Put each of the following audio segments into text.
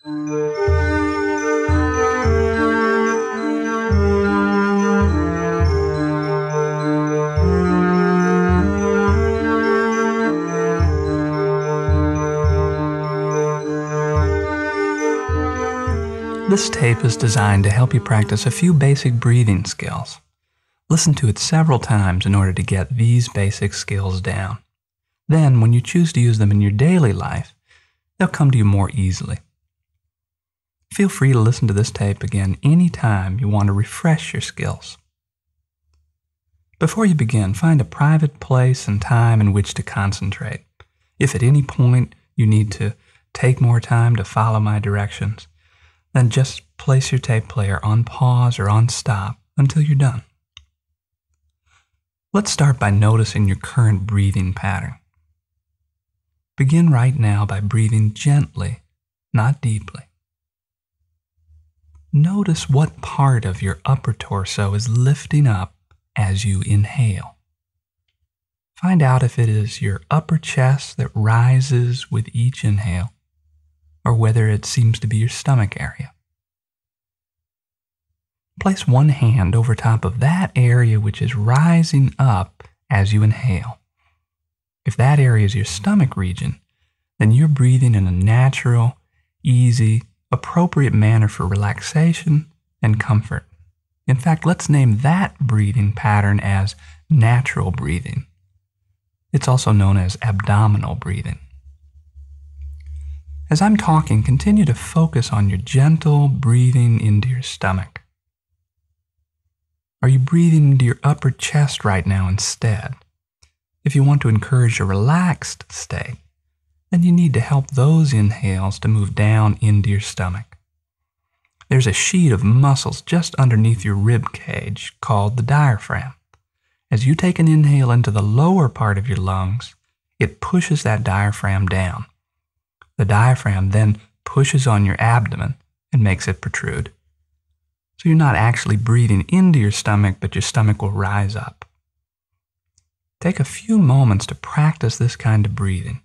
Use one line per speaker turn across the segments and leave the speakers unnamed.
This tape is designed to help you practice a few basic breathing skills. Listen to it several times in order to get these basic skills down. Then, when you choose to use them in your daily life, they'll come to you more easily. Feel free to listen to this tape again anytime you want to refresh your skills. Before you begin, find a private place and time in which to concentrate. If at any point you need to take more time to follow my directions, then just place your tape player on pause or on stop until you're done. Let's start by noticing your current breathing pattern. Begin right now by breathing gently, not deeply. Notice what part of your upper torso is lifting up as you inhale. Find out if it is your upper chest that rises with each inhale, or whether it seems to be your stomach area. Place one hand over top of that area which is rising up as you inhale. If that area is your stomach region, then you're breathing in a natural, easy, appropriate manner for relaxation and comfort. In fact, let's name that breathing pattern as natural breathing. It's also known as abdominal breathing. As I'm talking, continue to focus on your gentle breathing into your stomach. Are you breathing into your upper chest right now instead? If you want to encourage a relaxed state, then you need to help those inhales to move down into your stomach. There's a sheet of muscles just underneath your rib cage called the diaphragm. As you take an inhale into the lower part of your lungs, it pushes that diaphragm down. The diaphragm then pushes on your abdomen and makes it protrude. So you're not actually breathing into your stomach, but your stomach will rise up. Take a few moments to practice this kind of breathing.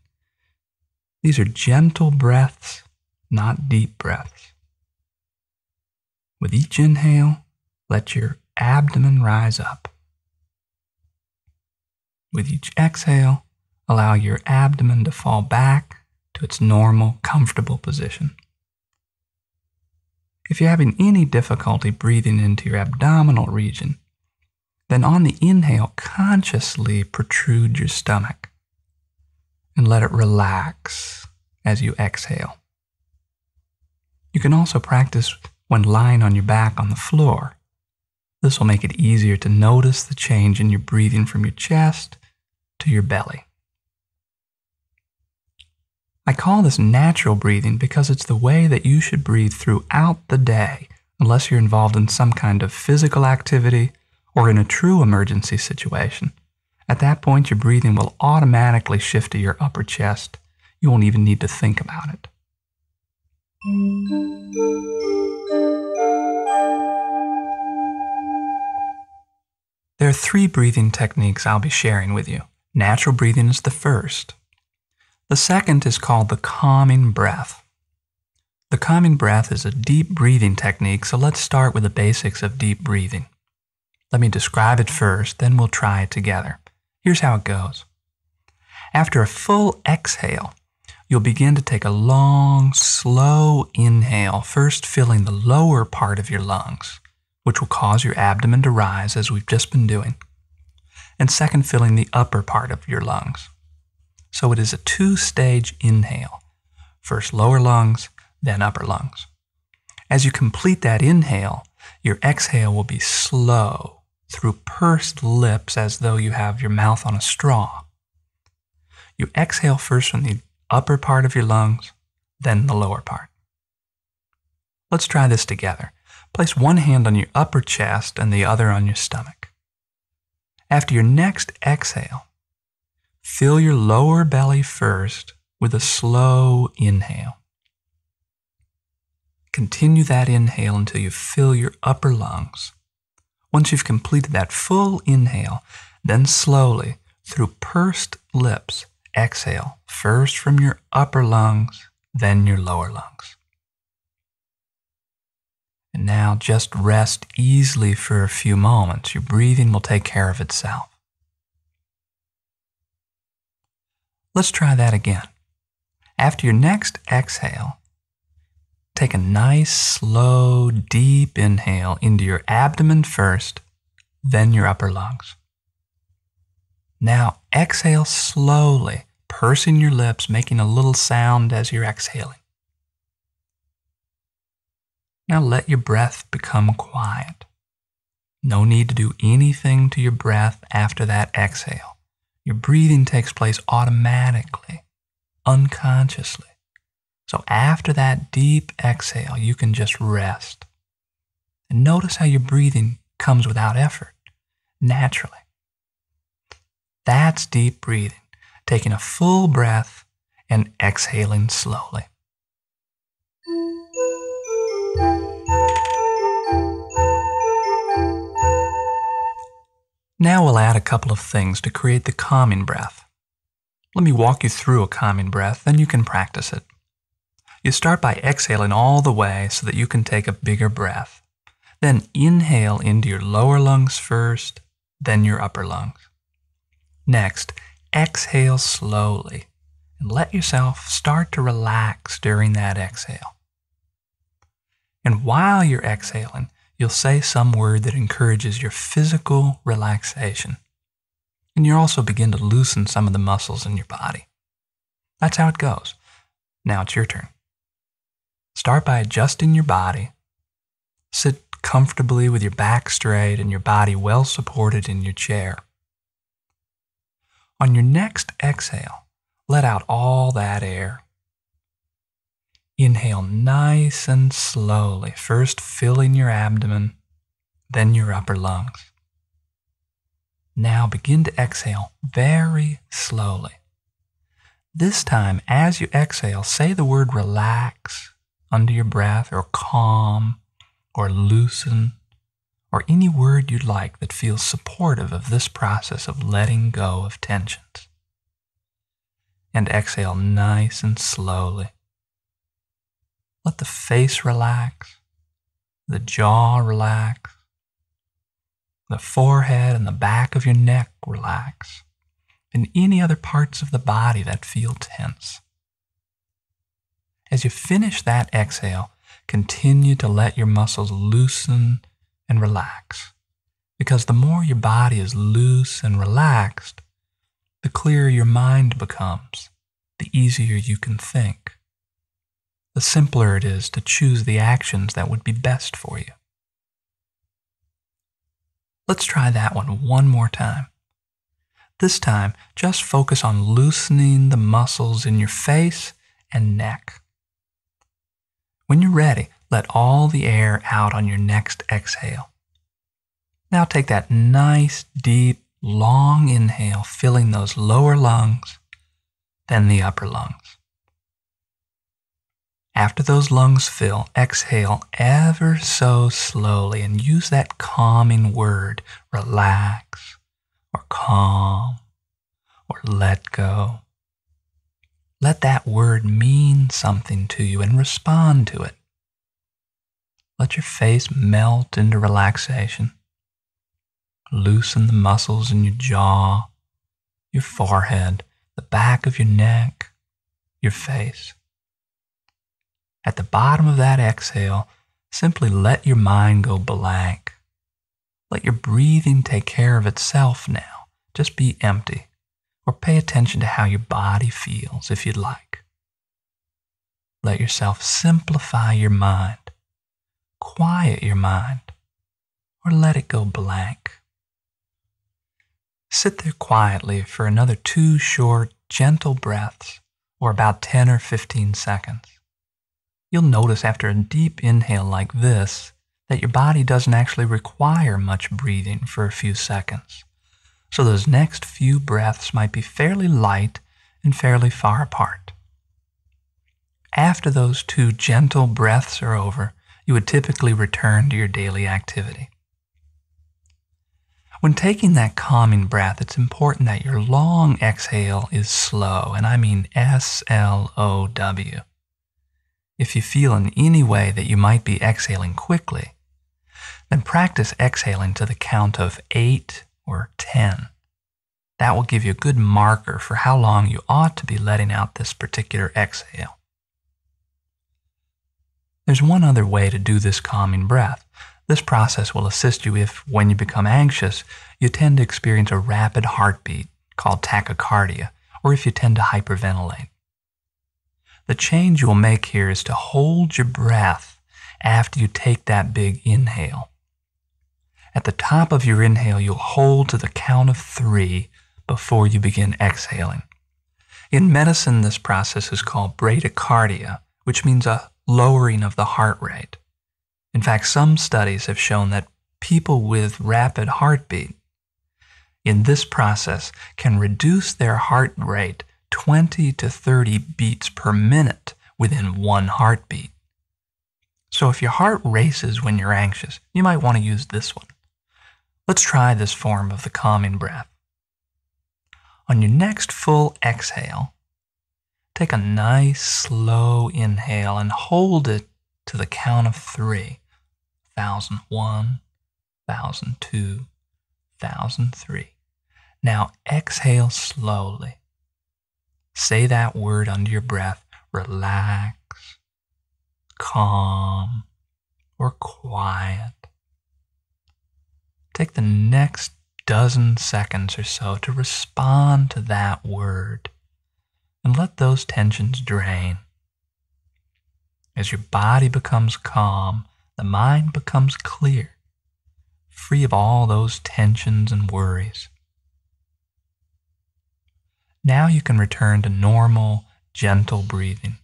These are gentle breaths, not deep breaths. With each inhale, let your abdomen rise up. With each exhale, allow your abdomen to fall back to its normal, comfortable position. If you're having any difficulty breathing into your abdominal region, then on the inhale, consciously protrude your stomach and let it relax as you exhale. You can also practice when lying on your back on the floor. This will make it easier to notice the change in your breathing from your chest to your belly. I call this natural breathing because it's the way that you should breathe throughout the day, unless you're involved in some kind of physical activity or in a true emergency situation. At that point, your breathing will automatically shift to your upper chest. You won't even need to think about it. There are 3 breathing techniques I'll be sharing with you. Natural breathing is the first. The second is called the calming breath. The calming breath is a deep breathing technique, so let's start with the basics of deep breathing. Let me describe it first, then we'll try it together. Here's how it goes. After a full exhale, you'll begin to take a long, slow inhale, first filling the lower part of your lungs, which will cause your abdomen to rise as we've just been doing, and second, filling the upper part of your lungs. So it is a 2-stage inhale. First lower lungs, then upper lungs. As you complete that inhale, your exhale will be slow through pursed lips as though you have your mouth on a straw. You exhale first from the upper part of your lungs, then the lower part. Let's try this together. Place one hand on your upper chest and the other on your stomach. After your next exhale, fill your lower belly first with a slow inhale. Continue that inhale until you fill your upper lungs. Once you've completed that full inhale, then slowly, through pursed lips, exhale first from your upper lungs, then your lower lungs. And now just rest easily for a few moments. Your breathing will take care of itself. Let's try that again. After your next exhale, take a nice, slow, deep inhale into your abdomen first, then your upper lungs. Now exhale slowly, pursing your lips, making a little sound as you're exhaling. Now let your breath become quiet. No need to do anything to your breath after that exhale. Your breathing takes place automatically, unconsciously. So after that deep exhale, you can just rest. And notice how your breathing comes without effort, naturally. That's deep breathing, taking a full breath and exhaling slowly. Now we'll add a couple of things to create the calming breath. Let me walk you through a calming breath, then you can practice it. You start by exhaling all the way so that you can take a bigger breath. Then inhale into your lower lungs first, then your upper lungs. Next, exhale slowly and let yourself start to relax during that exhale. And while you're exhaling, you'll say some word that encourages your physical relaxation. And you'll also begin to loosen some of the muscles in your body. That's how it goes. Now it's your turn. Start by adjusting your body. Sit comfortably with your back straight and your body well supported in your chair. On your next exhale, let out all that air. Inhale nice and slowly, first filling your abdomen, then your upper lungs. Now begin to exhale very slowly. This time, as you exhale, say the word relax under your breath, or calm, or loosen, or any word you'd like that feels supportive of this process of letting go of tensions. And exhale nice and slowly. Let the face relax, the jaw relax, the forehead and the back of your neck relax, and any other parts of the body that feel tense. As you finish that exhale, continue to let your muscles loosen and relax, because the more your body is loose and relaxed, the clearer your mind becomes, the easier you can think. The simpler it is to choose the actions that would be best for you. Let's try that one more time. This time, just focus on loosening the muscles in your face and neck. When you're ready, let all the air out on your next exhale. Now take that nice, deep, long inhale, filling those lower lungs, then the upper lungs. After those lungs fill, exhale ever so slowly and use that calming word, relax, or calm, or let go. Let that word mean something to you and respond to it. Let your face melt into relaxation. Loosen the muscles in your jaw, your forehead, the back of your neck, your face. At the bottom of that exhale, simply let your mind go blank. Let your breathing take care of itself now. Just be empty, or pay attention to how your body feels if you'd like. Let yourself simplify your mind, quiet your mind, or let it go blank. Sit there quietly for another 2 short, gentle breaths, or about 10 or 15 seconds. You'll notice after a deep inhale like this that your body doesn't actually require much breathing for a few seconds. So those next few breaths might be fairly light and fairly far apart. After those 2 gentle breaths are over, you would typically return to your daily activity. When taking that calming breath, it's important that your long exhale is slow, and I mean S-L-O-W. If you feel in any way that you might be exhaling quickly, then practice exhaling to the count of 8 or 10. That will give you a good marker for how long you ought to be letting out this particular exhale. There's one other way to do this calming breath. This process will assist you if, when you become anxious, you tend to experience a rapid heartbeat called tachycardia, or if you tend to hyperventilate. The change you will make here is to hold your breath after you take that big inhale. At the top of your inhale, you'll hold to the count of 3 before you begin exhaling. In medicine, this process is called bradycardia, which means a lowering of the heart rate. In fact, some studies have shown that people with rapid heartbeat in this process can reduce their heart rate 20 to 30 beats per minute within one heartbeat. So if your heart races when you're anxious, you might want to use this one. Let's try this form of the calming breath. On your next full exhale, take a nice slow inhale and hold it to the count of 3. 1001, 1002, 1003. Now exhale slowly. Say that word under your breath: relax, calm, or quiet. Take the next dozen seconds or so to respond to that word and let those tensions drain. As your body becomes calm, the mind becomes clear, free of all those tensions and worries. Now you can return to normal, gentle breathing.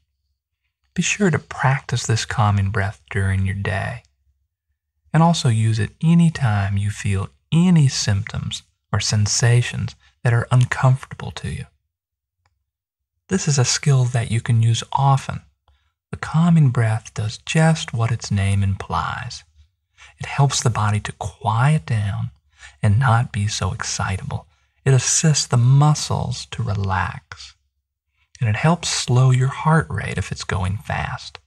Be sure to practice this calming breath during your day, and also use it anytime you feel any symptoms or sensations that are uncomfortable to you. This is a skill that you can use often. The calming breath does just what its name implies. It helps the body to quiet down and not be so excitable. It assists the muscles to relax. And it helps slow your heart rate if it's going fast.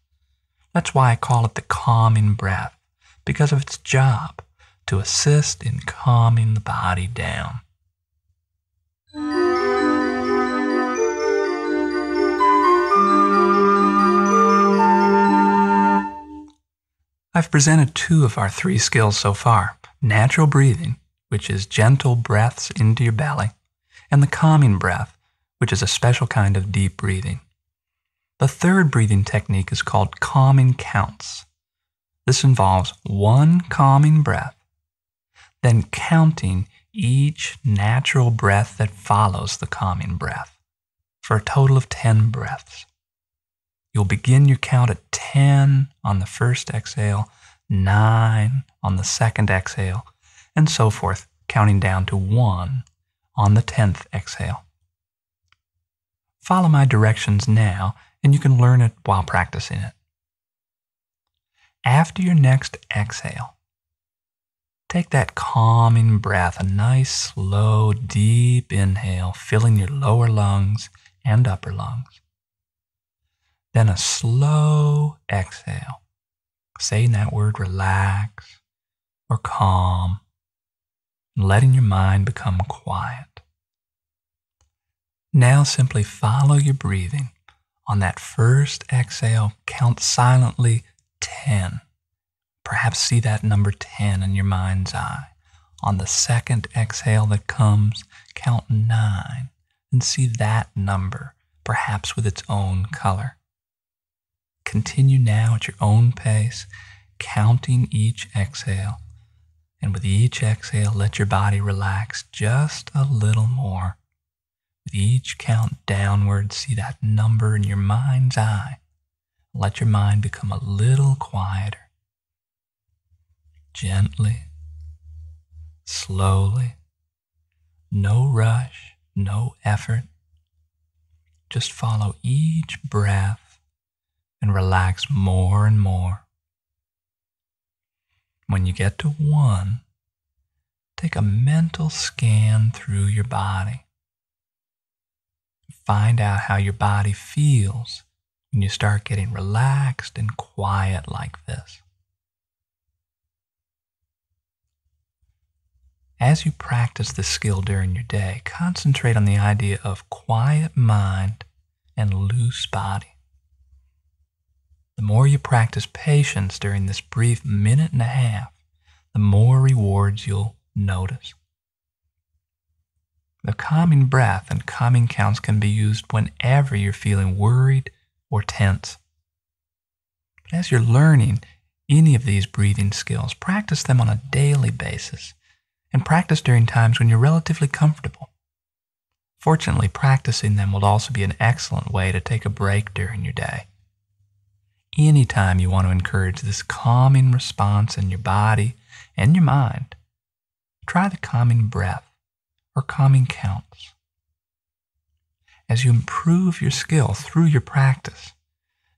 That's why I call it the calming breath, because of its job to assist in calming the body down. I've presented 2 of our 3 skills so far: natural breathing, which is gentle breaths into your belly, and the calming breath, which is a special kind of deep breathing. The third breathing technique is called calming counts. This involves 1 calming breath, then counting each natural breath that follows the calming breath, for a total of 10 breaths. You'll begin your count at 10 on the first exhale, 9 on the second exhale, and so forth, counting down to 1 on the 10th exhale. Follow my directions now, and you can learn it while practicing it. After your next exhale, take that calming breath, a nice, slow, deep inhale, filling your lower lungs and upper lungs. Then a slow exhale, saying that word relax or calm, and letting your mind become quiet. Now simply follow your breathing. On that first exhale, count silently 10. Perhaps see that number 10 in your mind's eye. On the second exhale that comes, count 9 and see that number, perhaps with its own color. Continue now at your own pace, counting each exhale. And with each exhale, let your body relax just a little more. With each count downward, see that number in your mind's eye. Let your mind become a little quieter. Gently, slowly, no rush, no effort. Just follow each breath and relax more and more. When you get to 1, take a mental scan through your body. Find out how your body feels when you start getting relaxed and quiet like this. As you practice this skill during your day, concentrate on the idea of quiet mind and loose body. The more you practice patience during this brief minute and a half, the more rewards you'll notice. The calming breath and calming counts can be used whenever you're feeling worried or tense. But as you're learning any of these breathing skills, practice them on a daily basis and practice during times when you're relatively comfortable. Fortunately, practicing them will also be an excellent way to take a break during your day. Anytime you want to encourage this calming response in your body and your mind, try the calming breath or calming counts. As you improve your skill through your practice,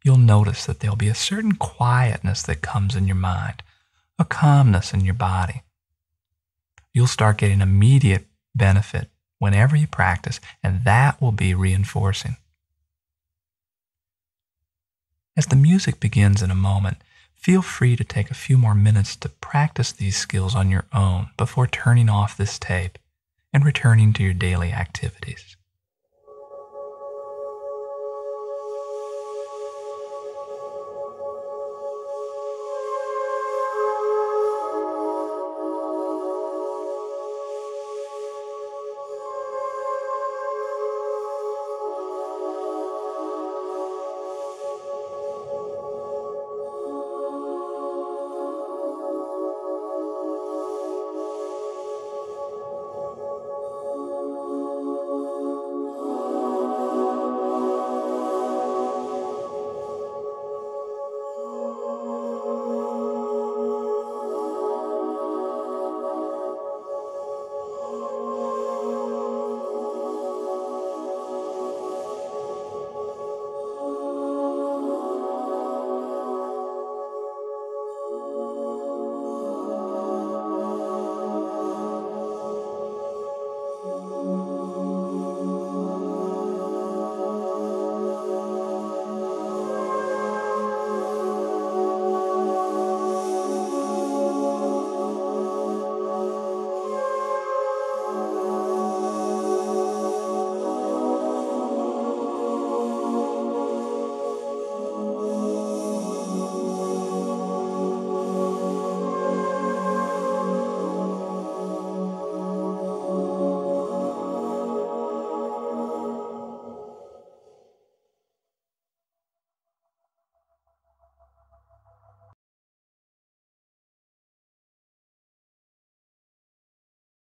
you'll notice that there'll be a certain quietness that comes in your mind, a calmness in your body. You'll start getting immediate benefit whenever you practice, and that will be reinforcing. As the music begins in a moment, feel free to take a few more minutes to practice these skills on your own before turning off this tape and returning to your daily activities.